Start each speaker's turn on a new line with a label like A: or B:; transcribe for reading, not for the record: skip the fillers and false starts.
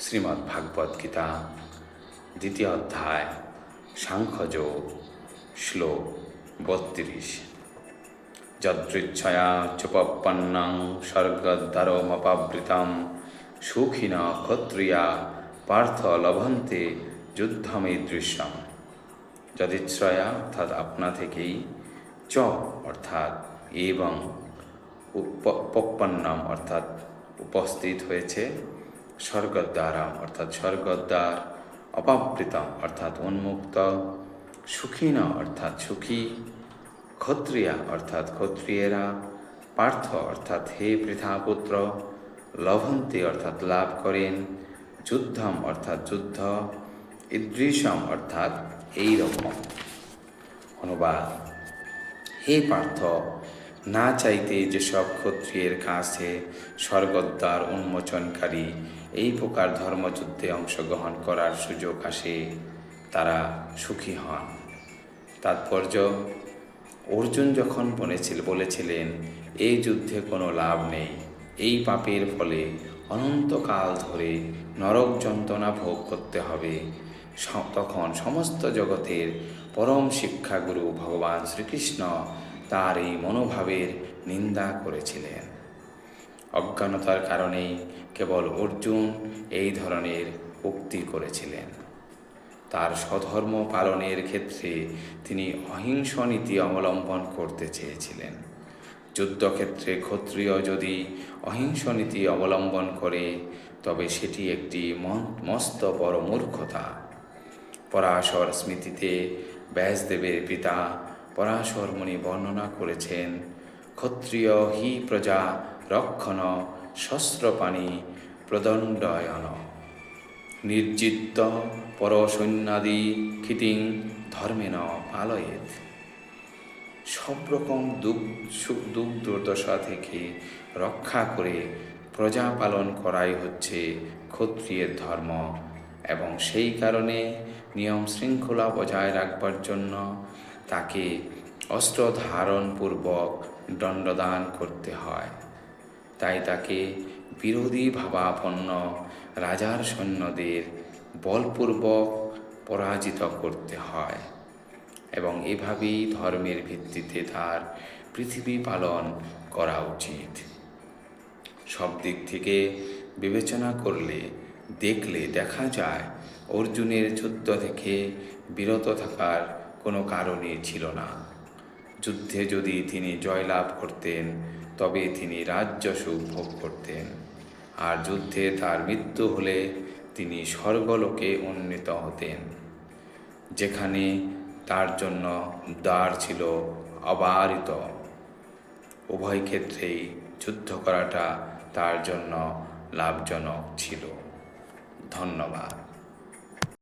A: শ্রীমদ্ ভাগবত গীতা দ্বিতীয় অধ্যায় সাংখ্যযোগ শ্লোক 32। যদৃচ্ছয়া চোপপন্নং স্বর্গদ্বারমপাবৃতং সুখিনঃ ক্ষত্রিয়া পার্থ লভন্তে যুদ্ধমীদৃশ্যম। যদিচ্ছয়া অর্থাৎ আপনা থেকেই, চ অর্থাৎ এবং, উপপন্নম অর্থাৎ উপস্থিত হয়েছে, স্বর্গদ্বারম অর্থাৎ স্বর্গদ্বার, অপাবৃতম অর্থাৎ উন্মুক্ত, সুখিন অর্থাৎ সুখী, ক্ষত্রিয়া অর্থাৎ ক্ষত্রিয়েরা, পার্থ অর্থাৎ হে পৃথাপুত্র, লভন্তে অর্থাৎ লাভ করেন, যুদ্ধম অর্থাৎ যুদ্ধ, ঈদৃশম অর্থাৎ এইরকম। অনুবাদ: হে পার্থ, না চাইতে যেসব ক্ষত্রিয়ের কাছে স্বর্গদ্বার উন্মোচনকারী এই প্রকার ধর্মযুদ্ধে অংশগ্রহণ করার সুযোগ আসে, তারা সুখী হন। তাৎপর্য: অর্জুন যখন বলেছিলেন এই যুদ্ধে কোনো লাভ নেই, এই পাপের ফলে অনন্তকাল ধরে নরক যন্ত্রণা ভোগ করতে হবে, তখন সমস্ত জগতের পরম শিক্ষাগুরু ভগবান শ্রীকৃষ্ণ তার এই মনোভাবের নিন্দা করেছিলেন। অজ্ঞানতার কারণেই কেবল অর্জুন এই ধরনের উক্তি করেছিলেন। তার স্বধর্ম পালনের ক্ষেত্রে তিনি অহিংস নীতি অবলম্বন করতে চেয়েছিলেন। যুদ্ধক্ষেত্রে ক্ষত্রিয় যদি অহিংস নীতি অবলম্বন করে, তবে সেটি একটি মস্ত বড় মূর্খতা। পরাশর স্মৃতিতে ব্যাসদেবের পিতা পরাশর মুনি বর্ণনা করেছেন, ক্ষত্রিয় হি প্রজা রক্ষণ শস্ত্রপাণি প্রদণ্ডয়ন নির্জিত পরসৈন্যাদি ক্ষিতিং ধর্মেন পালয়েত। সব রকম দুঃখ দুর্দশা থেকে রক্ষা করে প্রজা পালন করাই হচ্ছে ক্ষত্রিয়ের ধর্ম, এবং সেই কারণে নিয়ম শৃঙ্খলা বজায় রাখবার জন্য তাকে অস্ত্র ধারণপূর্বক দণ্ডদান করতে হয়। তাই তাকে বিরোধী ভাবাপন্ন রাজার সৈন্যদের বলপূর্বক পরাজিত করতে হয়, এবং এভাবেই ধর্মের ভিত্তিতে তার পৃথিবী পালন করা উচিত। সব দিক থেকে বিবেচনা করলে দেখা যায় অর্জুনের যুদ্ধ থেকে বিরত থাকার কোনো কারণই ছিল না। যুদ্ধে যদি তিনি জয়লাভ করতেন, তবে তিনি রাজ্য সুখ ভোগ করতেন, আর যুদ্ধে তার মৃত্যু হলে তিনি স্বর্গলোকে উন্নীত হতেন, যেখানে তার জন্য দ্বার ছিল অবারিত। উভয় ক্ষেত্রেই যুদ্ধ করাটা তার জন্য লাভজনক ছিল। ধন্যবাদ।